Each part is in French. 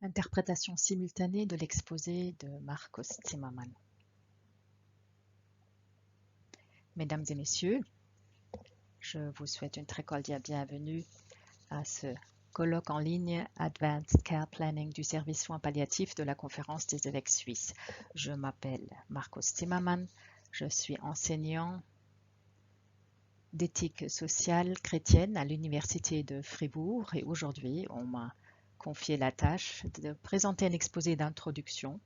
Interprétation simultanée de l'exposé de Marcos Zimmermann. Mesdames et messieurs, je vous souhaite une très cordiale bienvenue à ce colloque en ligne Advanced Care Planning du service soins palliatifs de la Conférence des évêques suisses. Je m'appelle Marcos Zimmermann, je suis enseignant d'éthique sociale chrétienne à l'Université de Fribourg et aujourd'hui on m'a confié la tâche de présenter un exposé d'introduction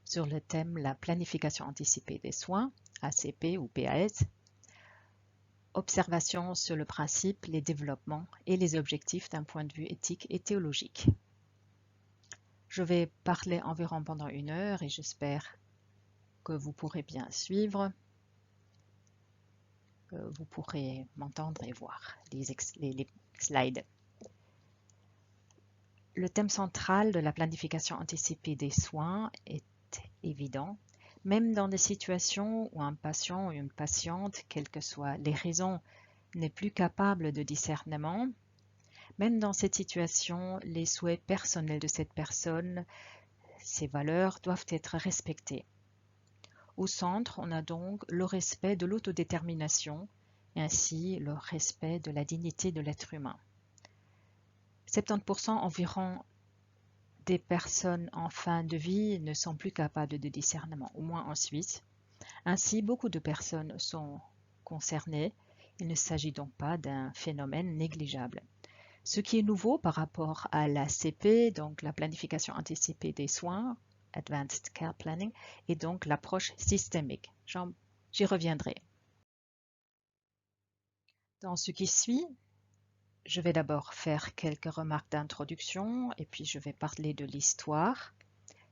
sur le thème la planification anticipée des soins, ACP ou PAS, observation sur le principe, les développements et les objectifs d'un point de vue éthique et théologique. Je vais parler environ pendant 1 heure et j'espère que vous pourrez bien suivre, que vous pourrez m'entendre et voir les slides. Le thème central de la planification anticipée des soins est évident. Même dans des situations où un patient ou une patiente, quelles que soient les raisons, n'est plus capable de discernement, même dans cette situation, les souhaits personnels de cette personne, ses valeurs doivent être respectés. Au centre, on a donc le respect de l'autodétermination et ainsi le respect de la dignité de l'être humain. 70% environ des personnes en fin de vie ne sont plus capables de discernement, au moins en Suisse. Ainsi, beaucoup de personnes sont concernées. Il ne s'agit donc pas d'un phénomène négligeable. Ce qui est nouveau par rapport à l'ACP, donc la planification anticipée des soins, Advanced Care Planning, est donc l'approche systémique. J'y reviendrai. Dans ce qui suit, je vais d'abord faire quelques remarques d'introduction et puis je vais parler de l'histoire.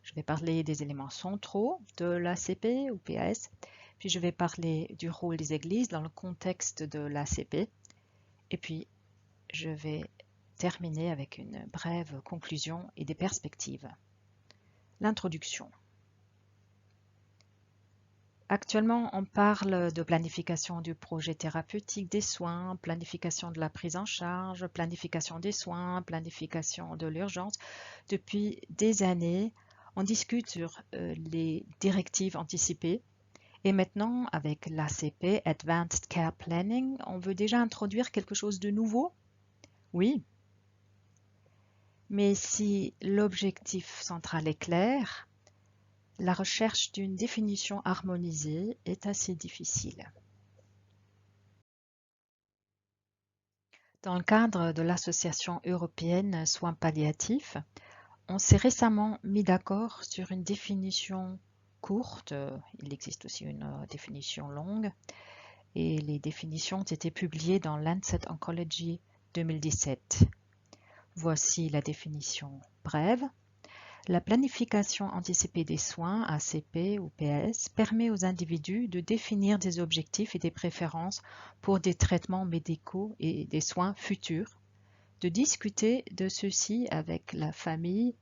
Je vais parler des éléments centraux de l'ACP ou PAS, puis je vais parler du rôle des églises dans le contexte de l'ACP, et puis je vais terminer avec une brève conclusion et des perspectives. L'introduction. Actuellement, on parle de planification du projet thérapeutique des soins, planification de la prise en charge, planification des soins, planification de l'urgence. Depuis des années, on discute sur les directives anticipées et maintenant, avec l'ACP, Advanced Care Planning, on veut déjà introduire quelque chose de nouveau? Oui. Mais si l'objectif central est clair, la recherche d'une définition harmonisée est assez difficile. Dans le cadre de l'Association européenne Soins palliatifs, on s'est récemment mis d'accord sur une définition courte. Il existe aussi une définition longue. Et les définitions ont été publiées dans Lancet Oncology 2017. Voici la définition brève. La planification anticipée des soins, ACP ou PAS, permet aux individus de définir des objectifs et des préférences pour des traitements médicaux et des soins futurs, de discuter de ceux-ci avec la famille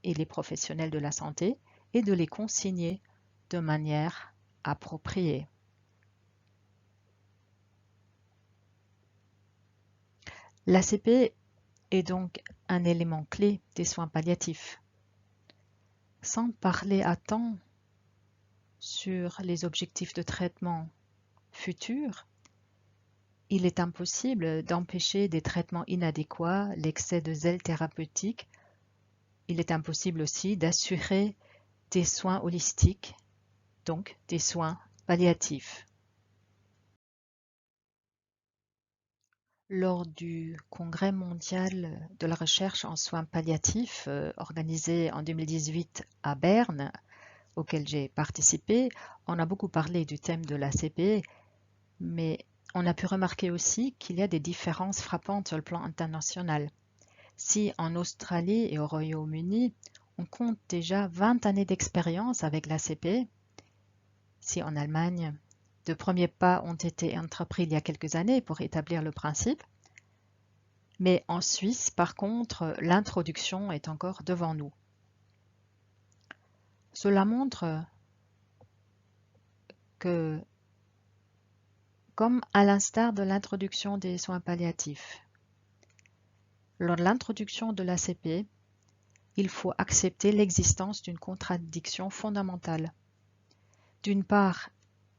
et les professionnels de la santé et de les consigner de manière appropriée. L'ACP est donc un élément clé des soins palliatifs. Sans parler à temps sur les objectifs de traitement futurs, il est impossible d'empêcher des traitements inadéquats, l'excès de zèle thérapeutique. Il est impossible aussi d'assurer des soins holistiques, donc des soins palliatifs. Lors du Congrès mondial de la recherche en soins palliatifs organisé en 2018 à Berne, auquel j'ai participé, on a beaucoup parlé du thème de l'ACP, mais on a pu remarquer aussi qu'il y a des différences frappantes sur le plan international. Si en Australie et au Royaume-Uni, on compte déjà 20 années d'expérience avec l'ACP, si en Allemagne, de premiers pas ont été entrepris il y a quelques années pour établir le principe, mais en Suisse, par contre, l'introduction est encore devant nous. Cela montre que, comme à l'instar de l'introduction des soins palliatifs, lors de l'introduction de l'ACP, il faut accepter l'existence d'une contradiction fondamentale. D'une part,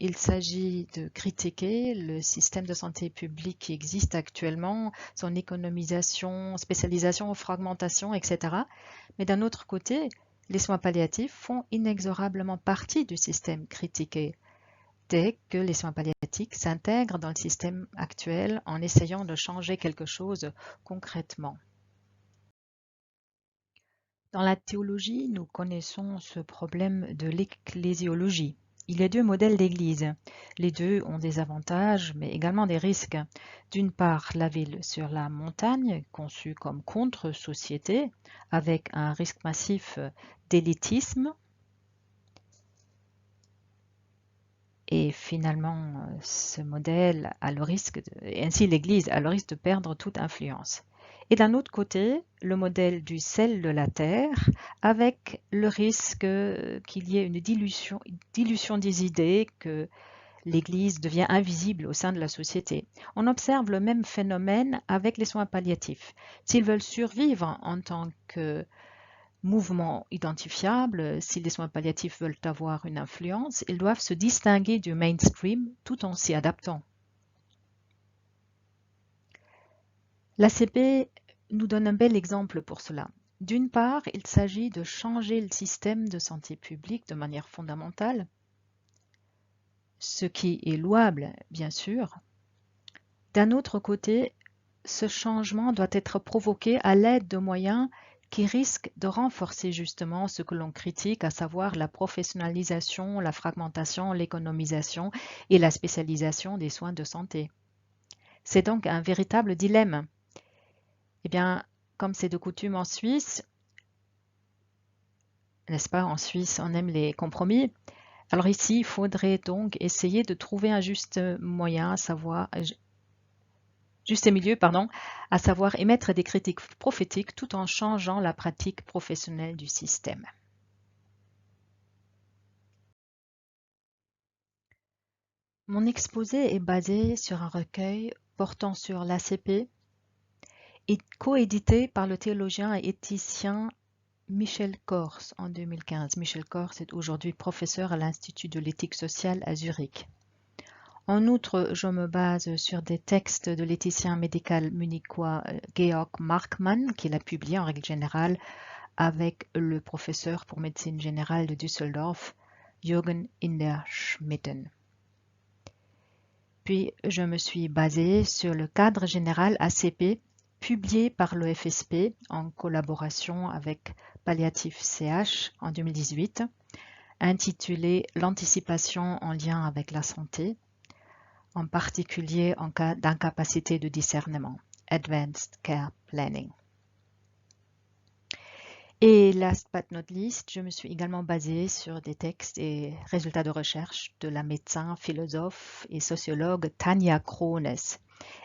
il s'agit de critiquer le système de santé publique qui existe actuellement, son économisation, spécialisation, fragmentation, etc. Mais d'un autre côté, les soins palliatifs font inexorablement partie du système critiqué, dès que les soins palliatifs s'intègrent dans le système actuel en essayant de changer quelque chose concrètement. Dans la théologie, nous connaissons ce problème de l'ecclésiologie. Il y a deux modèles d'église. Les deux ont des avantages, mais également des risques. D'une part, la ville sur la montagne, conçue comme contre-société, avec un risque massif d'élitisme. Et finalement, ce modèle a le risque, ainsi l'Église a le risque de perdre toute influence. Et d'un autre côté, le modèle du sel de la terre, avec le risque qu'il y ait une dilution des idées, que l'Église devient invisible au sein de la société. On observe le même phénomène avec les soins palliatifs. S'ils veulent survivre en tant que mouvement identifiable, si les soins palliatifs veulent avoir une influence, ils doivent se distinguer du mainstream tout en s'y adaptant. L'ACP nous donne un bel exemple pour cela. D'une part, il s'agit de changer le système de santé publique de manière fondamentale, ce qui est louable, bien sûr. D'un autre côté, ce changement doit être provoqué à l'aide de moyens qui risquent de renforcer justement ce que l'on critique, à savoir la professionnalisation, la fragmentation, l'économisation et la spécialisation des soins de santé. C'est donc un véritable dilemme. Eh bien, comme c'est de coutume en Suisse, n'est-ce pas, en Suisse, on aime les compromis. Alors ici, il faudrait donc essayer de trouver un juste moyen, juste milieu, à savoir émettre des critiques prophétiques tout en changeant la pratique professionnelle du système. Mon exposé est basé sur un recueil portant sur l'ACP et coédité par le théologien et éthicien Michel Kors en 2015. Michel Kors est aujourd'hui professeur à l'Institut de l'éthique sociale à Zurich. En outre, je me base sur des textes de l'éthicien médical munichois Georg Markmann, qu'il a publié en règle générale avec le professeur pour médecine générale de Düsseldorf, Jürgen Inderschmitten. Puis, je me suis basée sur le cadre général ACP publié par le FSP en collaboration avec Palliative CH en 2018, intitulé « L'anticipation en lien avec la santé », en particulier en cas d'incapacité de discernement, Advanced Care Planning. Et last but not least, je me suis également basée sur des textes et résultats de recherche de la médecin, philosophe et sociologue Tanja Krones.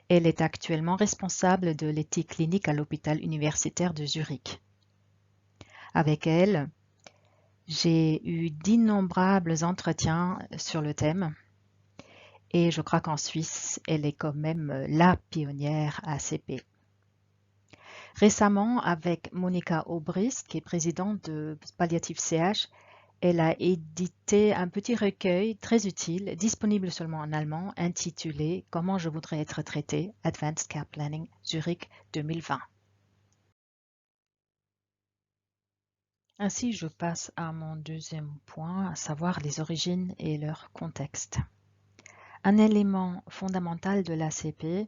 Elle est actuellement responsable de l'éthique clinique à l'hôpital universitaire de Zurich. Avec elle, j'ai eu d'innombrables entretiens sur le thème. Et je crois qu'en Suisse, elle est quand même la pionnière ACP. Récemment, avec Monika Obrist, qui est présidente de Palliative CH, elle a édité un petit recueil très utile, disponible seulement en allemand, intitulé « Comment je voudrais être traité, Advanced Care Planning, Zurich 2020 ». Ainsi, je passe à mon deuxième point, à savoir les origines et leur contexte. Un élément fondamental de l'ACP,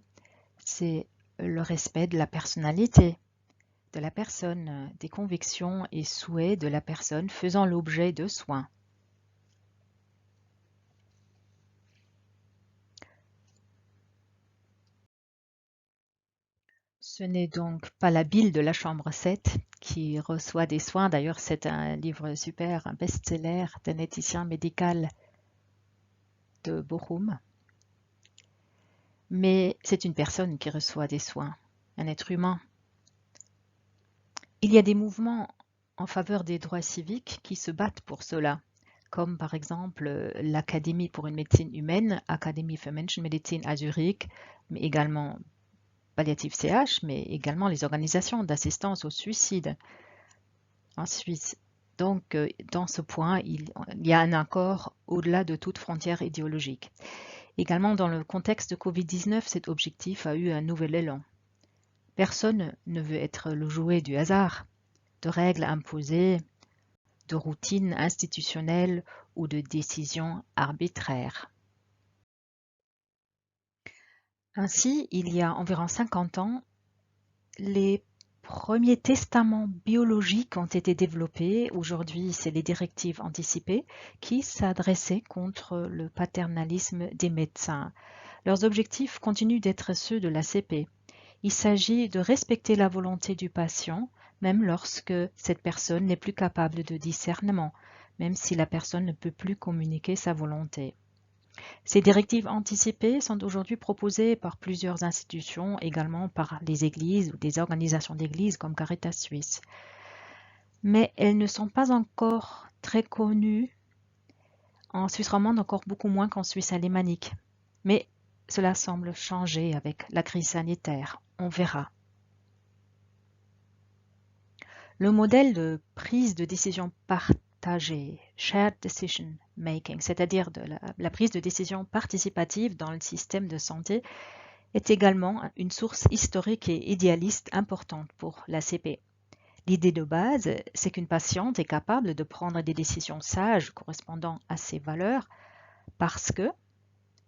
c'est le respect de la personnalité de la personne, des convictions et souhaits de la personne faisant l'objet de soins. Ce n'est donc pas la bile de la chambre 7 qui reçoit des soins. D'ailleurs, c'est un livre super, un best-seller d'un éthicien médical de Bochum. Mais c'est une personne qui reçoit des soins, un être humain. Il y a des mouvements en faveur des droits civiques qui se battent pour cela, comme par exemple l'Académie pour une médecine humaine, Académie für Menschenmedizin à Zurich, mais également Palliative CH, mais également les organisations d'assistance au suicide. en Suisse. Donc, dans ce point, il y a un accord au-delà de toute frontière idéologique. Également, dans le contexte de Covid-19, cet objectif a eu un nouvel élan. Personne ne veut être le jouet du hasard, de règles imposées, de routines institutionnelles ou de décisions arbitraires. Ainsi, il y a environ 50 ans, les premiers testaments biologiques ont été développés. Aujourd'hui, c'est les directives anticipées qui s'adressaient contre le paternalisme des médecins. Leurs objectifs continuent d'être ceux de l'ACP. Il s'agit de respecter la volonté du patient, même lorsque cette personne n'est plus capable de discernement, même si la personne ne peut plus communiquer sa volonté. Ces directives anticipées sont aujourd'hui proposées par plusieurs institutions, également par les églises ou des organisations d'églises comme Caritas Suisse. Mais elles ne sont pas encore très connues en Suisse romande, encore beaucoup moins qu'en Suisse alémanique. Mais cela semble changer avec la crise sanitaire. On verra. Le modèle de prise de décision partagée, shared decision making, c'est-à-dire de la prise de décision participative dans le système de santé, est également une source historique et idéaliste importante pour l'ACP. L'idée de base, c'est qu'une patiente est capable de prendre des décisions sages correspondant à ses valeurs parce que,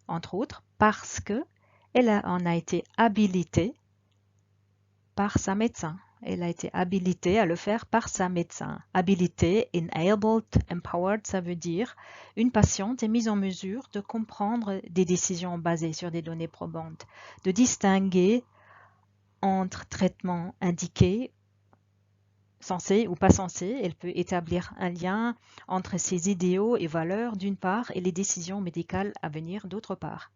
entre autres, parce qu'elle en a été habilitée par sa médecin. Elle a été habilitée à le faire par sa médecin. Habilitée, enabled, empowered, ça veut dire une patiente est mise en mesure de comprendre des décisions basées sur des données probantes, de distinguer entre traitements indiqués, censés ou pas censés. Elle peut établir un lien entre ses idéaux et valeurs d'une part et les décisions médicales à venir d'autre part.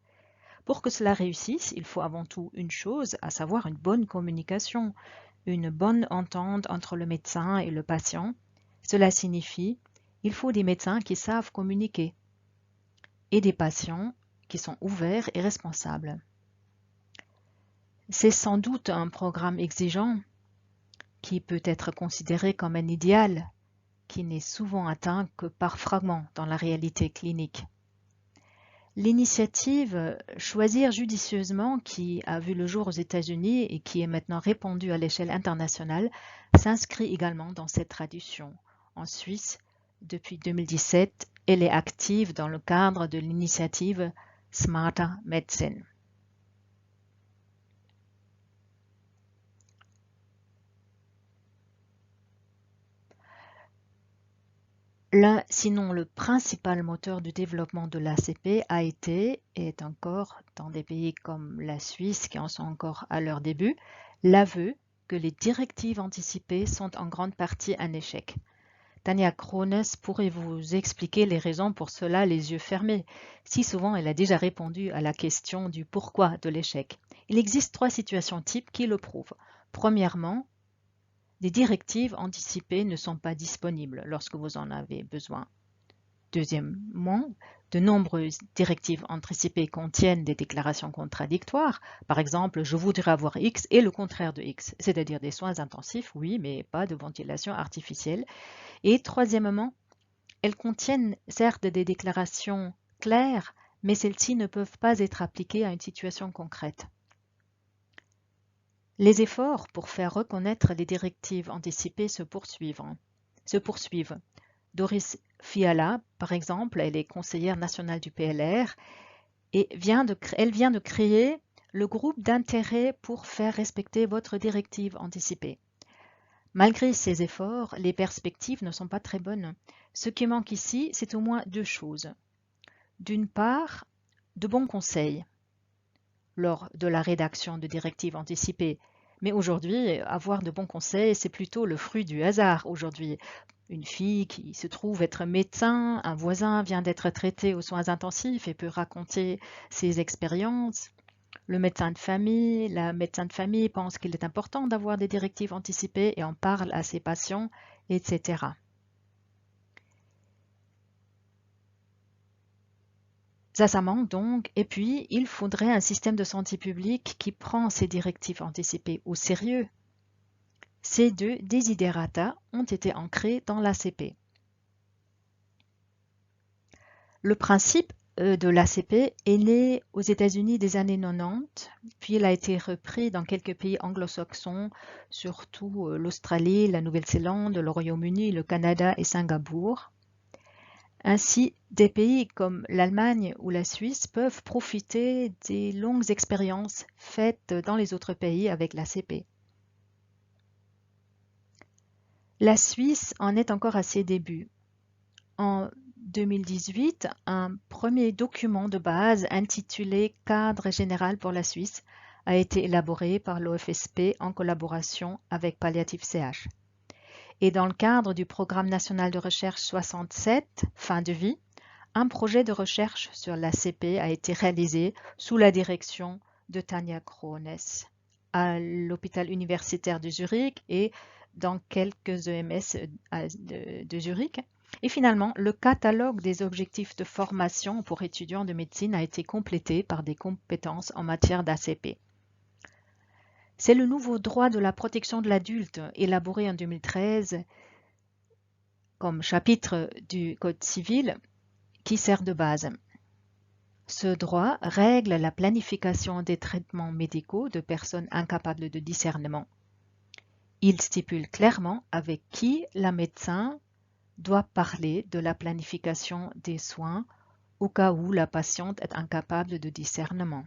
Pour que cela réussisse, il faut avant tout une chose, à savoir une bonne communication, une bonne entente entre le médecin et le patient. Cela signifie qu'il faut des médecins qui savent communiquer et des patients qui sont ouverts et responsables. C'est sans doute un programme exigeant qui peut être considéré comme un idéal qui n'est souvent atteint que par fragments dans la réalité clinique. L'initiative Choisir judicieusement, qui a vu le jour aux États-Unis et qui est maintenant répandue à l'échelle internationale, s'inscrit également dans cette tradition. En Suisse, depuis 2017, elle est active dans le cadre de l'initiative Smarter Medicine. L'un, sinon le principal moteur de développement de l'ACP a été, et est encore, dans des pays comme la Suisse qui en sont encore à leur début, l'aveu que les directives anticipées sont en grande partie un échec. Tania Krones pourrait vous expliquer les raisons pour cela les yeux fermés. Si souvent elle a déjà répondu à la question du pourquoi de l'échec. Il existe 3 situations types qui le prouvent. Premièrement, des directives anticipées ne sont pas disponibles lorsque vous en avez besoin. Deuxièmement, de nombreuses directives anticipées contiennent des déclarations contradictoires. Par exemple, je voudrais avoir X et le contraire de X, c'est-à-dire des soins intensifs, oui, mais pas de ventilation artificielle. Et troisièmement, elles contiennent certes des déclarations claires, mais celles-ci ne peuvent pas être appliquées à une situation concrète. Les efforts pour faire reconnaître les directives anticipées se poursuivent. Doris Fiala, par exemple, elle est conseillère nationale du PLR et elle vient de créer le groupe d'intérêt pour faire respecter votre directive anticipée. Malgré ces efforts, les perspectives ne sont pas très bonnes. Ce qui manque ici, c'est au moins 2 choses. D'une part, de bons conseils lors de la rédaction de directives anticipées. Mais aujourd'hui, avoir de bons conseils, c'est plutôt le fruit du hasard. Aujourd'hui, une fille qui se trouve être médecin, un voisin vient d'être traité aux soins intensifs et peut raconter ses expériences. Le médecin de famille, la médecin de famille pense qu'il est important d'avoir des directives anticipées et en parle à ses patients, etc. Ça manque donc, et puis il faudrait un système de santé publique qui prend ces directives anticipées au sérieux. Ces deux desiderata ont été ancrés dans l'ACP. Le principe de l'ACP est né aux États-Unis des années 90, puis il a été repris dans quelques pays anglo-saxons, surtout l'Australie, la Nouvelle-Zélande, le Royaume-Uni, le Canada et Singapour. Ainsi, des pays comme l'Allemagne ou la Suisse peuvent profiter des longues expériences faites dans les autres pays avec l'ACP. La Suisse en est encore à ses débuts. En 2018, un premier document de base intitulé Cadre général pour la Suisse a été élaboré par l'OFSP en collaboration avec Palliative CH. Et dans le cadre du Programme national de recherche 67, fin de vie, un projet de recherche sur l'ACP a été réalisé sous la direction de Tanja Krones à l'hôpital universitaire de Zurich et dans quelques EMS de Zurich. Et finalement, le catalogue des objectifs de formation pour étudiants de médecine a été complété par des compétences en matière d'ACP. C'est le nouveau droit de la protection de l'adulte, élaboré en 2013 comme chapitre du Code civil, qui sert de base. Ce droit règle la planification des traitements médicaux de personnes incapables de discernement. Il stipule clairement avec qui la médecin doit parler de la planification des soins au cas où la patiente est incapable de discernement.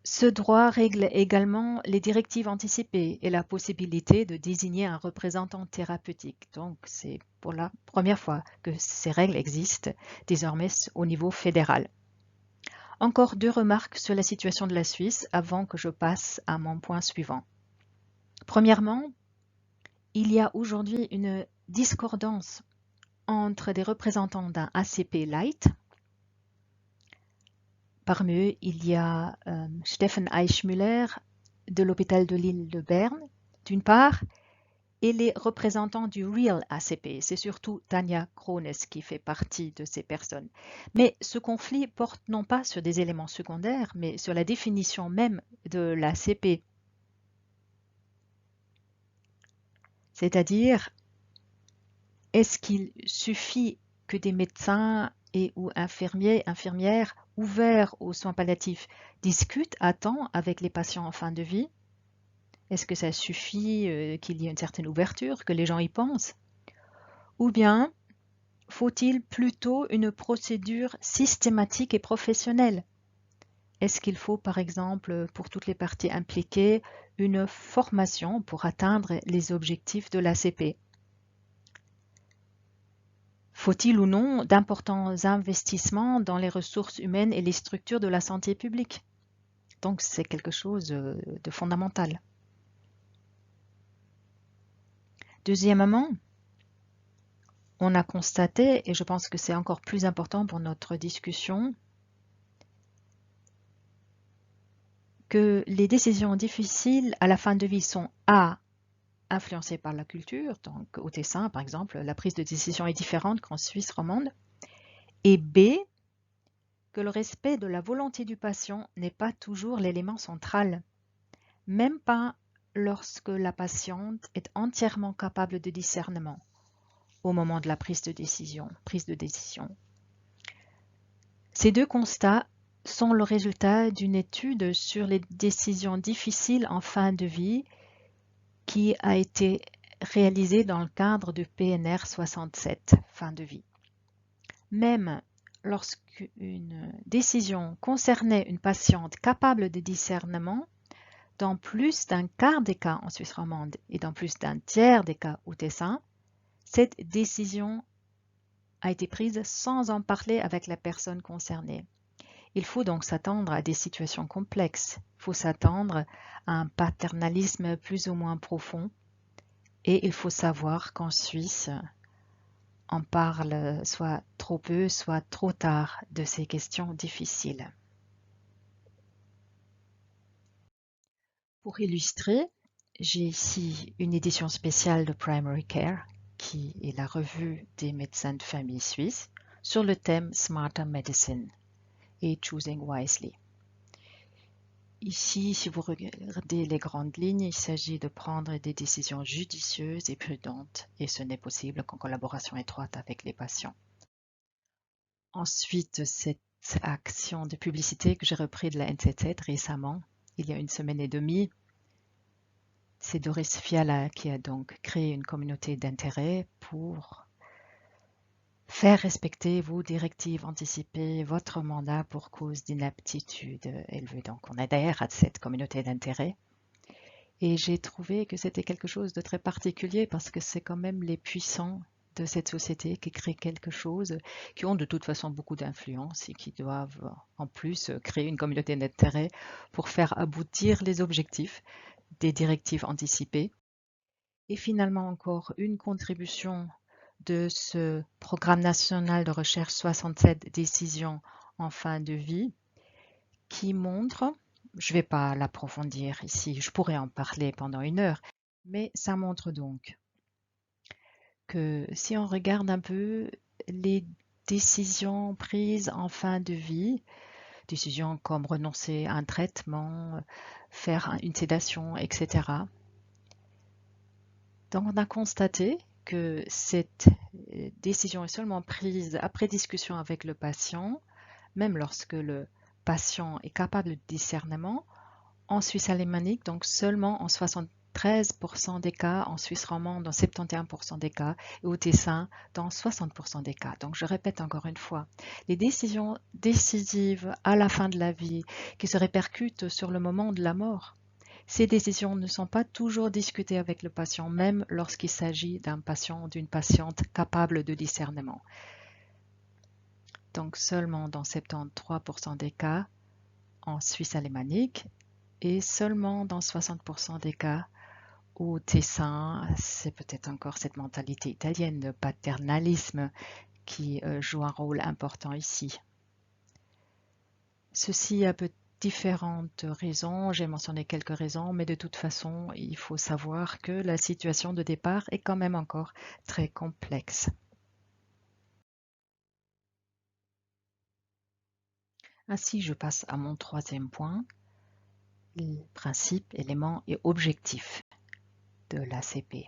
Ce droit règle également les directives anticipées et la possibilité de désigner un représentant thérapeutique. Donc, c'est pour la première fois que ces règles existent désormais au niveau fédéral. Encore deux remarques sur la situation de la Suisse avant que je passe à mon point suivant. Premièrement, il y a aujourd'hui une discordance entre des représentants d'un ACP Light. Parmi eux, il y a Steffen Eichmüller de l'hôpital de l'île de Berne, d'une part, et les représentants du Real ACP. C'est surtout Tanja Krones qui fait partie de ces personnes. Mais ce conflit porte non pas sur des éléments secondaires, mais sur la définition même de l'ACP. C'est-à-dire, est-ce qu'il suffit que des médecins et ou infirmières ouverts aux soins palliatifs discutent à temps avec les patients en fin de vie? Est-ce que ça suffit qu'il y ait une certaine ouverture, que les gens y pensent? Ou bien faut-il plutôt une procédure systématique et professionnelle? Est-ce qu'il faut, par exemple, pour toutes les parties impliquées, une formation pour atteindre les objectifs de l'ACP? Faut-il ou non d'importants investissements dans les ressources humaines et les structures de la santé publique? Donc c'est quelque chose de fondamental. Deuxièmement, on a constaté, et je pense que c'est encore plus important pour notre discussion, que les décisions difficiles à la fin de vie sont A, influencées par la culture, donc au Tessin par exemple, la prise de décision est différente qu'en Suisse romande, et B, que le respect de la volonté du patient n'est pas toujours l'élément central, même pas lorsque la patiente est entièrement capable de discernement au moment de la prise de décision. Ces deux constats sont le résultat d'une étude sur les décisions difficiles en fin de vie qui a été réalisée dans le cadre du PNR 67, fin de vie. Même lorsqu'une décision concernait une patiente capable de discernement, dans plus d'un quart des cas en Suisse romande et dans plus d'un tiers des cas au Tessin, cette décision a été prise sans en parler avec la personne concernée. Il faut donc s'attendre à des situations complexes. Il faut s'attendre à un paternalisme plus ou moins profond. Et il faut savoir qu'en Suisse, on parle soit trop peu, soit trop tard de ces questions difficiles. Pour illustrer, j'ai ici une édition spéciale de Primary Care, qui est la revue des médecins de famille suisses, sur le thème Smarter Medicine et Choosing Wisely. Ici, si vous regardez les grandes lignes, il s'agit de prendre des décisions judicieuses et prudentes, et ce n'est possible qu'en collaboration étroite avec les patients. Ensuite, cette action de publicité que j'ai repris de la NZZ récemment, il y a une semaine et demie, c'est Doris Fiala qui a donc créé une communauté d'intérêt pour faire respecter vos directives anticipées, votre mandat pour cause d'inaptitude. Elle veut donc qu'on adhère à cette communauté d'intérêt. Et j'ai trouvé que c'était quelque chose de très particulier parce que c'est quand même les puissants de cette société qui créent quelque chose, qui ont de toute façon beaucoup d'influence et qui doivent en plus créer une communauté d'intérêt pour faire aboutir les objectifs des directives anticipées. Et finalement encore une contribution de ce programme national de recherche 67 décisions en fin de vie qui montre, je ne vais pas l'approfondir ici, je pourrais en parler pendant une heure, mais ça montre donc que si on regarde un peu les décisions prises en fin de vie, décisions comme renoncer à un traitement, faire une sédation, etc. Donc on a constaté que cette décision est seulement prise après discussion avec le patient, même lorsque le patient est capable de discernement. En Suisse alémanique, donc seulement en 73% des cas, en Suisse romande dans 71% des cas et au Tessin dans 60% des cas. Donc je répète encore une fois, les décisions décisives à la fin de la vie qui se répercutent sur le moment de la mort, ces décisions ne sont pas toujours discutées avec le patient, même lorsqu'il s'agit d'un patient ou d'une patiente capable de discernement. Donc seulement dans 73% des cas en Suisse alémanique et seulement dans 60% des cas au Tessin, c'est peut-être encore cette mentalité italienne de paternalisme qui joue un rôle important ici. Ceci a peut différentes raisons, j'ai mentionné quelques raisons, mais de toute façon, il faut savoir que la situation de départ est quand même encore très complexe. Ainsi, je passe à mon troisième point, les principes, éléments et objectifs de l'ACP.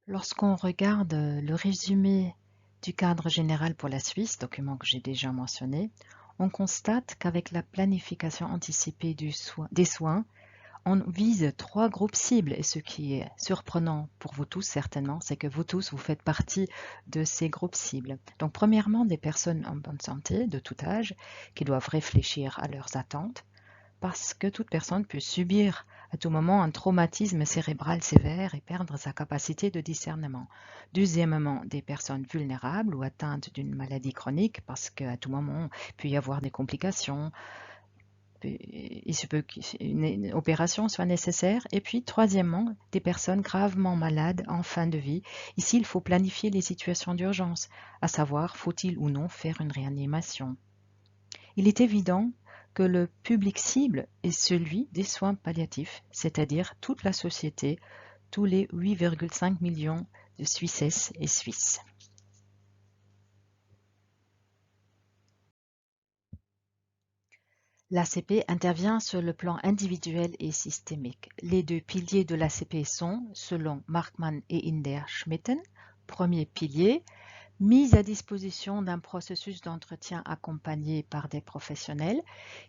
Lorsqu'on regarde le résumé du cadre général pour la Suisse, document que j'ai déjà mentionné, on constate qu'avec la planification anticipée des soins, on vise 3 groupes cibles et ce qui est surprenant pour vous tous certainement, c'est que vous tous, vous faites partie de ces groupes cibles. Donc premièrement, des personnes en bonne santé de tout âge qui doivent réfléchir à leurs attentes parce que toute personne peut subir à tout moment un traumatisme cérébral sévère et perdre sa capacité de discernement. Deuxièmement, des personnes vulnérables ou atteintes d'une maladie chronique parce qu'à tout moment, il peut y avoir des complications, il se peut qu'une opération soit nécessaire. Et puis, troisièmement, des personnes gravement malades en fin de vie. Ici, il faut planifier les situations d'urgence, à savoir, faut-il ou non faire une réanimation. Il est évident que le public cible est celui des soins palliatifs, c'est-à-dire toute la société, tous les 8,5 millions de Suissesses et Suisses. L'ACP intervient sur le plan individuel et systémique. Les 2 piliers de l'ACP sont, selon Markmann et Inder-Schmitten, premier pilier, mise à disposition d'un processus d'entretien accompagné par des professionnels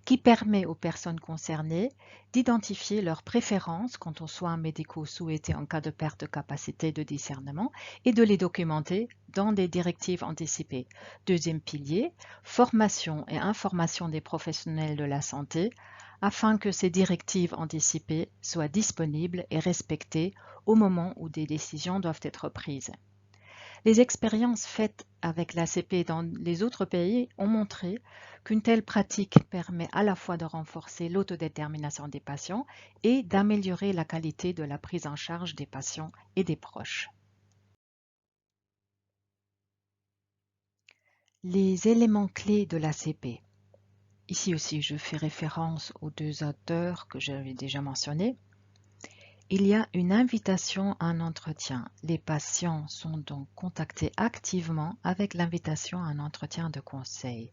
qui permet aux personnes concernées d'identifier leurs préférences quant aux soins médicaux souhaités en cas de perte de capacité de discernement et de les documenter dans des directives anticipées. Deuxième pilier, formation et information des professionnels de la santé afin que ces directives anticipées soient disponibles et respectées au moment où des décisions doivent être prises. Les expériences faites avec l'ACP dans les autres pays ont montré qu'une telle pratique permet à la fois de renforcer l'autodétermination des patients et d'améliorer la qualité de la prise en charge des patients et des proches. Les éléments clés de l'ACP. Ici aussi, je fais référence aux 2 auteurs que j'avais déjà mentionnés. il y a une invitation à un entretien. Les patients sont donc contactés activement avec l'invitation à un entretien de conseil.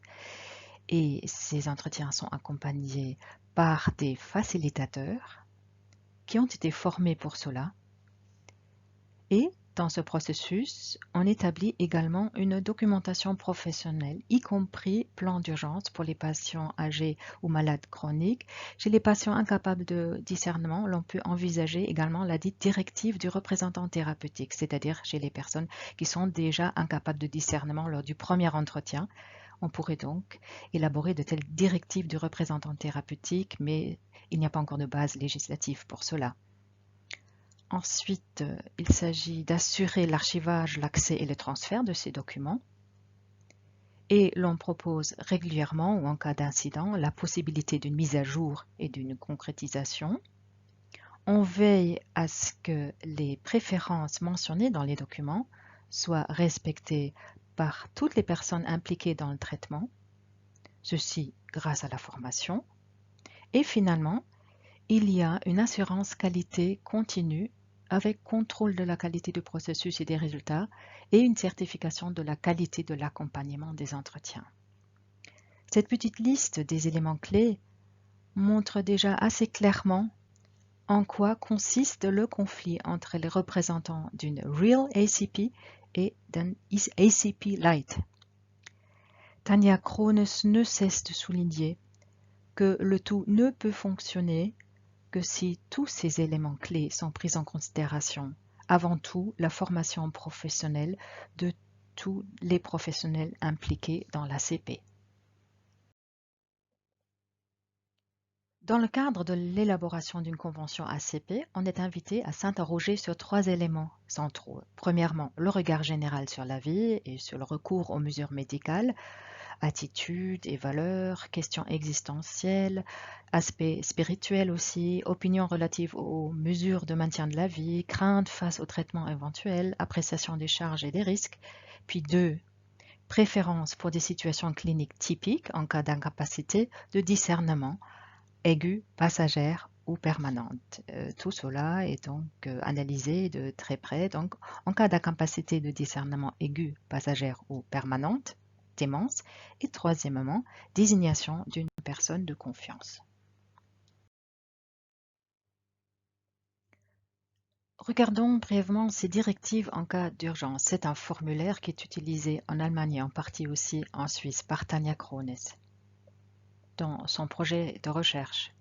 Et ces entretiens sont accompagnés par des facilitateurs qui ont été formés pour cela. Et dans ce processus, on établit également une documentation professionnelle, y compris plan d'urgence pour les patients âgés ou malades chroniques. Chez les patients incapables de discernement, l'on peut envisager également la dite directive du représentant thérapeutique, c'est-à-dire chez les personnes qui sont déjà incapables de discernement lors du premier entretien. On pourrait donc élaborer de telles directives du représentant thérapeutique, mais il n'y a pas encore de base législative pour cela. Ensuite, il s'agit d'assurer l'archivage, l'accès et le transfert de ces documents. Et l'on propose régulièrement, ou en cas d'incident, la possibilité d'une mise à jour et d'une concrétisation. On veille à ce que les préférences mentionnées dans les documents soient respectées par toutes les personnes impliquées dans le traitement, ceci grâce à la formation. Et finalement, il y a une assurance qualité continue avec contrôle de la qualité du processus et des résultats et une certification de la qualité de l'accompagnement des entretiens. Cette petite liste des éléments clés montre déjà assez clairement en quoi consiste le conflit entre les représentants d'une Real ACP et d'un ACP Lite. Tanja Krones ne cesse de souligner que le tout ne peut fonctionner que si tous ces éléments clés sont pris en considération, avant tout la formation professionnelle de tous les professionnels impliqués dans l'ACP. Dans le cadre de l'élaboration d'une convention ACP, on est invité à s'interroger sur 3 éléments centraux. Premièrement, le regard général sur la vie et sur le recours aux mesures médicales, attitudes et valeurs, questions existentielles, aspects spirituels aussi, opinions relatives aux mesures de maintien de la vie, craintes face aux traitements éventuels, appréciation des charges et des risques. Puis 2, préférences pour des situations cliniques typiques en cas d'incapacité de discernement, aiguë, passagère ou permanente. Tout cela est donc analysé de très près. Donc, en cas d'incapacité de discernement aiguë, passagère ou permanente, démence, et troisièmement, désignation d'une personne de confiance. Regardons brièvement ces directives en cas d'urgence. C'est un formulaire qui est utilisé en Allemagne et en partie aussi en Suisse par Tanja Krones dans son projet de recherche.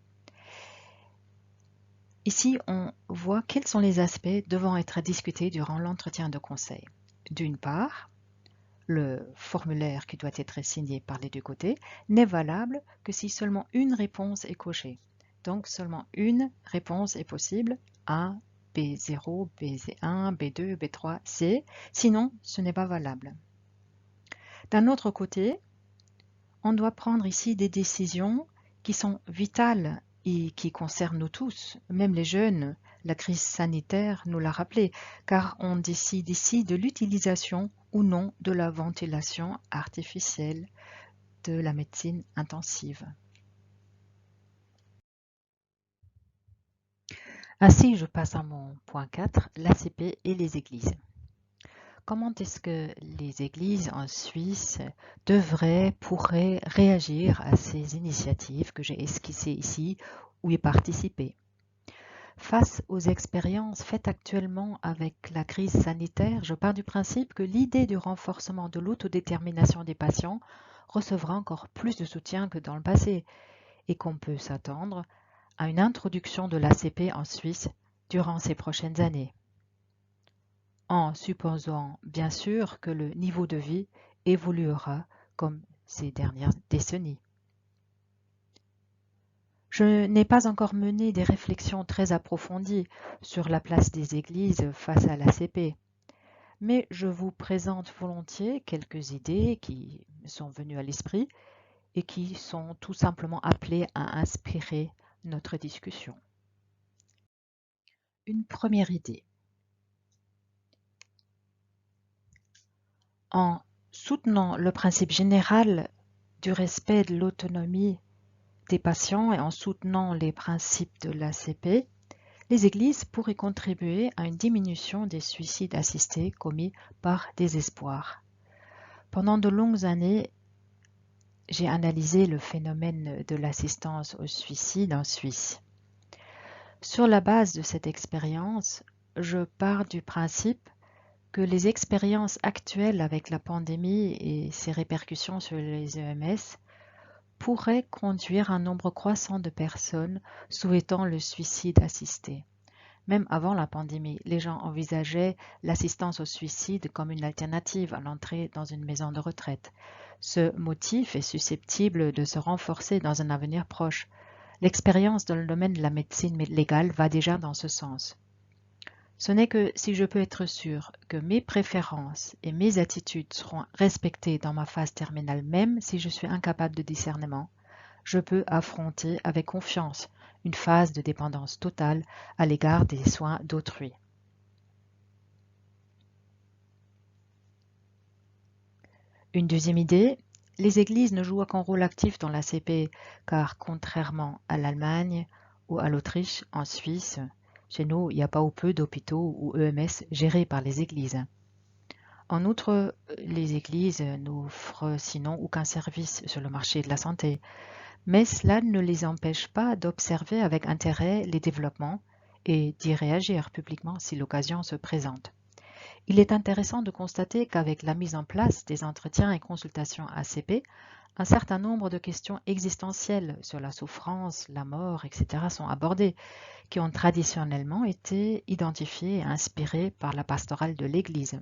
Ici, on voit quels sont les aspects devant être discutés durant l'entretien de conseil. D'une part, le formulaire qui doit être signé par les deux côtés n'est valable que si seulement une réponse est cochée. Donc, seulement une réponse est possible, A, B0, B1, B2, B3, C. Sinon, ce n'est pas valable. D'un autre côté, on doit prendre ici des décisions qui sont vitales et qui concernent nous tous, même les jeunes. La crise sanitaire nous l'a rappelé, car on décide ici de l'utilisation ou non de la ventilation artificielle de la médecine intensive. Ainsi, je passe à mon point 4, l'ACP et les églises. Comment est-ce que les églises en Suisse pourraient réagir à ces initiatives que j'ai esquissées ici ou y participer? Face aux expériences faites actuellement avec la crise sanitaire, je pars du principe que l'idée du renforcement de l'autodétermination des patients recevra encore plus de soutien que dans le passé et qu'on peut s'attendre à une introduction de l'ACP en Suisse durant ces prochaines années, en supposant bien sûr que le niveau de vie évoluera comme ces dernières décennies. Je n'ai pas encore mené des réflexions très approfondies sur la place des églises face à l'ACP, mais je vous présente volontiers quelques idées qui me sont venues à l'esprit et qui sont tout simplement appelées à inspirer notre discussion. Une première idée. En soutenant le principe général du respect de l'autonomie des patients et en soutenant les principes de l'ACP, les églises pourraient contribuer à une diminution des suicides assistés commis par désespoir. Pendant de longues années, j'ai analysé le phénomène de l'assistance au suicide en Suisse. Sur la base de cette expérience, je pars du principe que les expériences actuelles avec la pandémie et ses répercussions sur les EMS pourraient conduire un nombre croissant de personnes souhaitant le suicide assisté. Même avant la pandémie, les gens envisageaient l'assistance au suicide comme une alternative à l'entrée dans une maison de retraite. Ce motif est susceptible de se renforcer dans un avenir proche. L'expérience dans le domaine de la médecine légale va déjà dans ce sens. Ce n'est que si je peux être sûr que mes préférences et mes attitudes seront respectées dans ma phase terminale, même si je suis incapable de discernement, je peux affronter avec confiance une phase de dépendance totale à l'égard des soins d'autrui. Une deuxième idée, les églises ne jouent qu'un rôle actif dans l'ACP, car contrairement à l'Allemagne ou à l'Autriche, en Suisse, chez nous, il n'y a pas ou peu d'hôpitaux ou EMS gérés par les églises. En outre, les églises n'offrent sinon aucun service sur le marché de la santé, mais cela ne les empêche pas d'observer avec intérêt les développements et d'y réagir publiquement si l'occasion se présente. Il est intéressant de constater qu'avec la mise en place des entretiens et consultations ACP, un certain nombre de questions existentielles sur la souffrance, la mort, etc. sont abordées, qui ont traditionnellement été identifiées et inspirées par la pastorale de l'Église.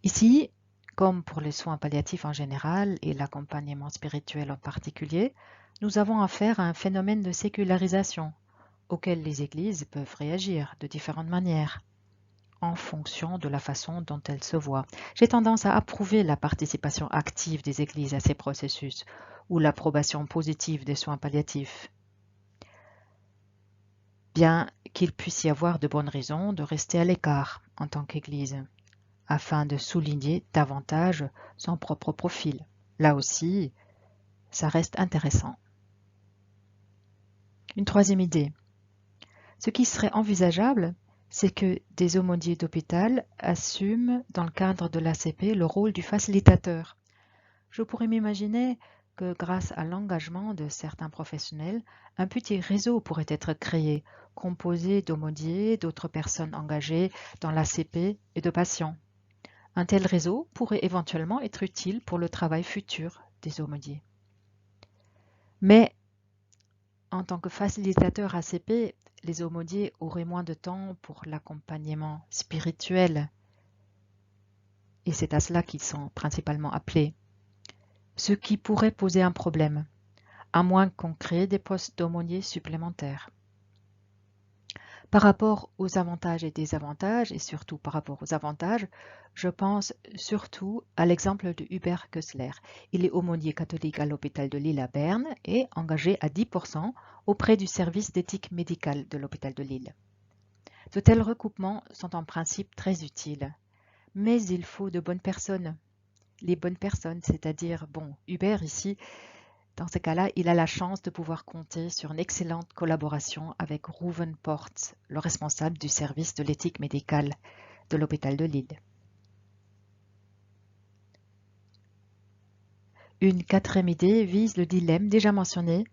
Ici, comme pour les soins palliatifs en général et l'accompagnement spirituel en particulier, nous avons affaire à un phénomène de sécularisation auquel les églises peuvent réagir de différentes manières en fonction de la façon dont elles se voient. J'ai tendance à approuver la participation active des églises à ces processus ou l'approbation positive des soins palliatifs, bien qu'il puisse y avoir de bonnes raisons de rester à l'écart en tant qu'église, afin de souligner davantage son propre profil. Là aussi, ça reste intéressant. Une troisième idée. Ce qui serait envisageable, c'est que des aumôniers d'hôpital assument dans le cadre de l'ACP le rôle du facilitateur. Je pourrais m'imaginer que grâce à l'engagement de certains professionnels, un petit réseau pourrait être créé, composé d'aumôniers, d'autres personnes engagées dans l'ACP et de patients. Un tel réseau pourrait éventuellement être utile pour le travail futur des aumôniers. Mais en tant que facilitateur ACP, les aumôniers auraient moins de temps pour l'accompagnement spirituel. Et c'est à cela qu'ils sont principalement appelés. Ce qui pourrait poser un problème, à moins qu'on crée des postes d'aumôniers supplémentaires. Par rapport aux avantages et désavantages, et surtout par rapport aux avantages, je pense surtout à l'exemple de Hubert Kössler. Il est aumônier catholique à l'hôpital de Lille à Berne et engagé à 10% auprès du service d'éthique médicale de l'hôpital de Lille. De tels recoupements sont en principe très utiles, mais il faut de bonnes personnes. Les bonnes personnes, c'est-à-dire, Hubert ici, dans ce cas-là, il a la chance de pouvoir compter sur une excellente collaboration avec Rouven Ports, le responsable du service de l'éthique médicale de l'hôpital de Lille. Une quatrième idée vise le dilemme déjà mentionné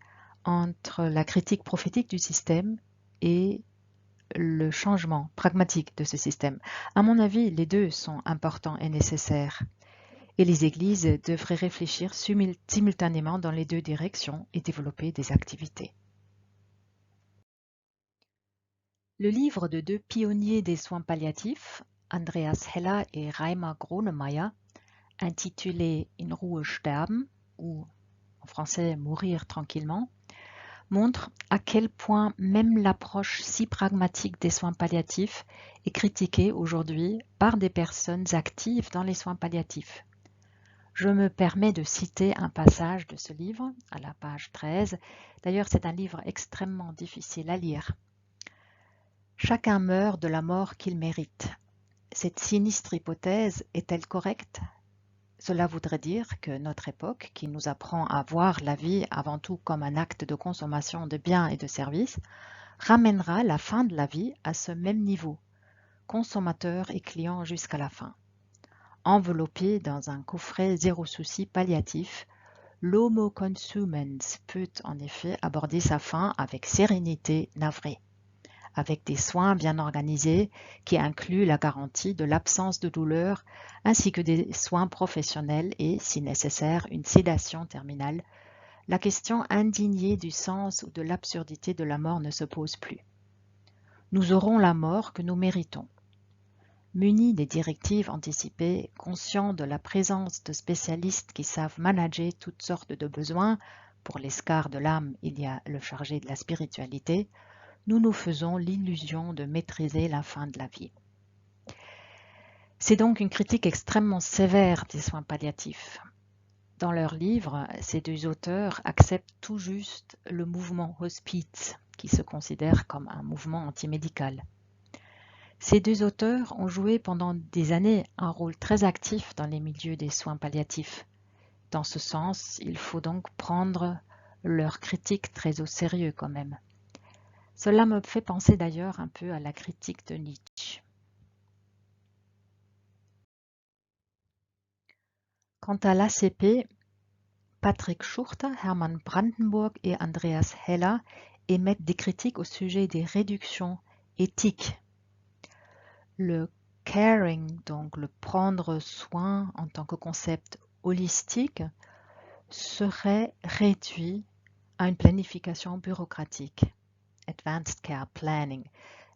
entre la critique prophétique du système et le changement pragmatique de ce système. À mon avis, les deux sont importants et nécessaires. Et les églises devraient réfléchir simultanément dans les deux directions et développer des activités. Le livre de deux pionniers des soins palliatifs, Andreas Heller et Reimer Gronemeyer, intitulé In Ruhe sterben, ou en français Mourir tranquillement, montre à quel point même l'approche si pragmatique des soins palliatifs est critiquée aujourd'hui par des personnes actives dans les soins palliatifs. Je me permets de citer un passage de ce livre, à la page 13. D'ailleurs, c'est un livre extrêmement difficile à lire. Chacun meurt de la mort qu'il mérite. Cette sinistre hypothèse est-elle correcte? Cela voudrait dire que notre époque, qui nous apprend à voir la vie avant tout comme un acte de consommation de biens et de services, ramènera la fin de la vie à ce même niveau, consommateur et client jusqu'à la fin. Enveloppé dans un coffret zéro souci palliatif, l'Homo consumens peut en effet aborder sa fin avec sérénité navrée, avec des soins bien organisés qui incluent la garantie de l'absence de douleur ainsi que des soins professionnels et, si nécessaire, une sédation terminale. La question indignée du sens ou de l'absurdité de la mort ne se pose plus. Nous aurons la mort que nous méritons. Munis des directives anticipées, conscients de la présence de spécialistes qui savent manager toutes sortes de besoins, pour l'escar de l'âme, il y a le chargé de la spiritualité, nous nous faisons l'illusion de maîtriser la fin de la vie. C'est donc une critique extrêmement sévère des soins palliatifs. Dans leur livre, ces deux auteurs acceptent tout juste le mouvement hospice, qui se considère comme un mouvement antimédical. Ces deux auteurs ont joué pendant des années un rôle très actif dans les milieux des soins palliatifs. Dans ce sens, il faut donc prendre leur critique très au sérieux quand même. Cela me fait penser d'ailleurs un peu à la critique de Nietzsche. Quant à l'ACP, Patrick Schurter, Hermann Brandenburg et Andreas Heller émettent des critiques au sujet des réductions éthiques. Le caring, donc le prendre soin en tant que concept holistique, serait réduit à une planification bureaucratique, Advanced Care Planning.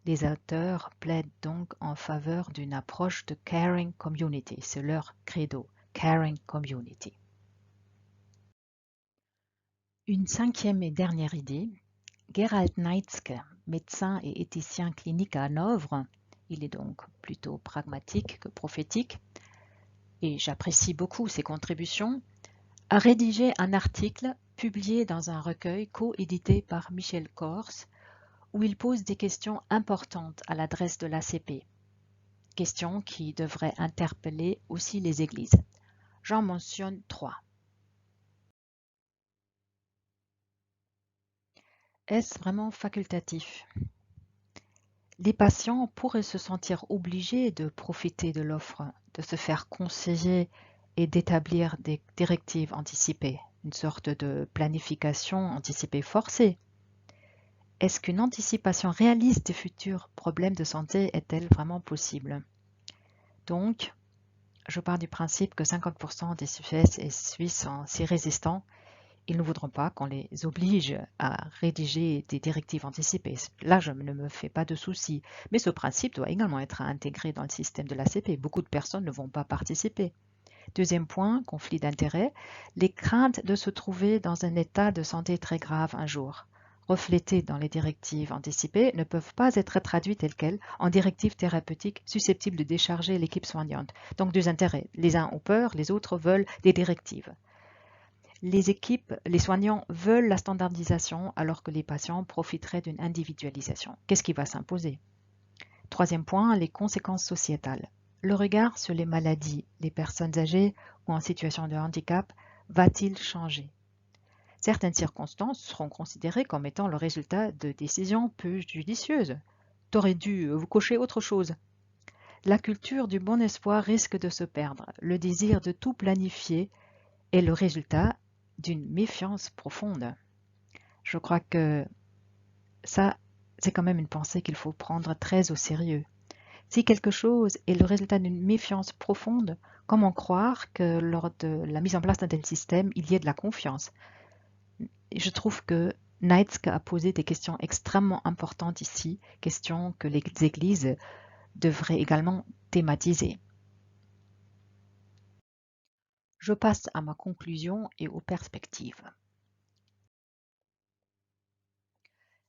Les auteurs plaident donc en faveur d'une approche de caring community, c'est leur credo, caring community. Une cinquième et dernière idée, Gerald Neitzke, médecin et éthicien clinique à Hanovre, il est donc plutôt pragmatique que prophétique, et j'apprécie beaucoup ses contributions, a rédigé un article publié dans un recueil coédité par Michel Kors, où il pose des questions importantes à l'adresse de l'ACP, questions qui devraient interpeller aussi les églises. J'en mentionne 3. Est-ce vraiment facultatif? Les patients pourraient se sentir obligés de profiter de l'offre, de se faire conseiller et d'établir des directives anticipées, une sorte de planification anticipée forcée. Est-ce qu'une anticipation réaliste des futurs problèmes de santé est-elle vraiment possible? Donc, je pars du principe que 50% des Suisses et Suisses sont si résistants, ils ne voudront pas qu'on les oblige à rédiger des directives anticipées. Là, je ne me fais pas de soucis. Mais ce principe doit également être intégré dans le système de l'ACP. Beaucoup de personnes ne vont pas participer. Deuxième point, conflit d'intérêts, les craintes de se trouver dans un état de santé très grave un jour, reflétées dans les directives anticipées, ne peuvent pas être traduites telles quelles en directives thérapeutiques susceptibles de décharger l'équipe soignante. Donc deux intérêts. Les uns ont peur, les autres veulent des directives. Les soignants veulent la standardisation alors que les patients profiteraient d'une individualisation. Qu'est-ce qui va s'imposer? Troisième point, les conséquences sociétales. Le regard sur les maladies, les personnes âgées ou en situation de handicap va-t-il changer? Certaines circonstances seront considérées comme étant le résultat de décisions peu judicieuses. T'aurais dû vous cocher autre chose. La culture du bon espoir risque de se perdre. Le désir de tout planifier est le résultat d'une méfiance profonde. Je crois que ça, c'est quand même une pensée qu'il faut prendre très au sérieux. Si quelque chose est le résultat d'une méfiance profonde, comment croire que lors de la mise en place d'un tel système, il y ait de la confiance? Et je trouve que Neitzke a posé des questions extrêmement importantes ici, questions que les églises devraient également thématiser. Je passe à ma conclusion et aux perspectives.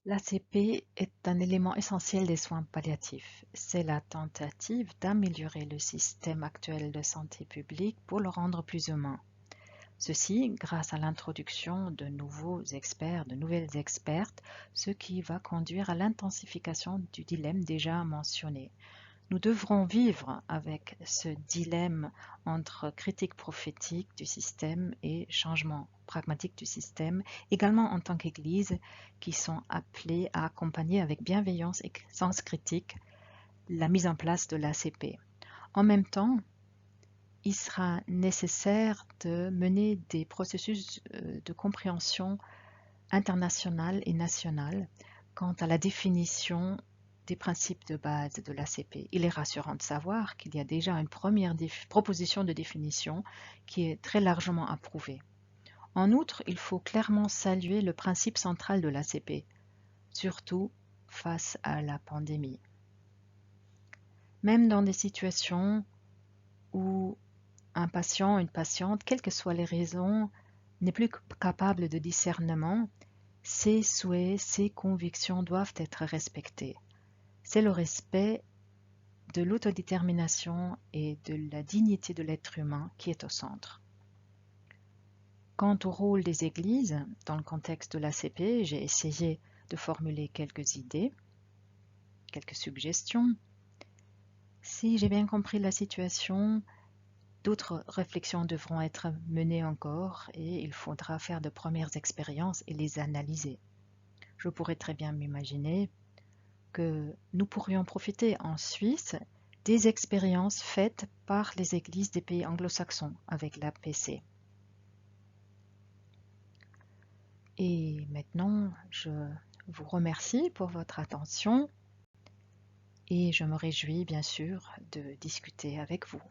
L'ACP est un élément essentiel des soins palliatifs. C'est la tentative d'améliorer le système actuel de santé publique pour le rendre plus humain. Ceci grâce à l'introduction de nouveaux experts, de nouvelles expertes, ce qui va conduire à l'intensification du dilemme déjà mentionné. Nous devrons vivre avec ce dilemme entre critique prophétique du système et changement pragmatique du système, également en tant qu'Église, qui sont appelés à accompagner avec bienveillance et sens critique la mise en place de l'ACP. En même temps, il sera nécessaire de mener des processus de compréhension internationale et nationale quant à la définition des principes de base de l'ACP. Il est rassurant de savoir qu'il y a déjà une première proposition de définition qui est très largement approuvée. En outre, il faut clairement saluer le principe central de l'ACP, surtout face à la pandémie. Même dans des situations où un patient, une patiente, quelles que soient les raisons, n'est plus capable de discernement, ses souhaits, ses convictions doivent être respectés. C'est le respect de l'autodétermination et de la dignité de l'être humain qui est au centre. Quant au rôle des églises, dans le contexte de l'ACP, j'ai essayé de formuler quelques idées, quelques suggestions. Si j'ai bien compris la situation, d'autres réflexions devront être menées encore et il faudra faire de premières expériences et les analyser. Je pourrais très bien m'imaginer que nous pourrions profiter en Suisse des expériences faites par les églises des pays anglo-saxons avec l'APC. Et maintenant, je vous remercie pour votre attention et je me réjouis bien sûr de discuter avec vous.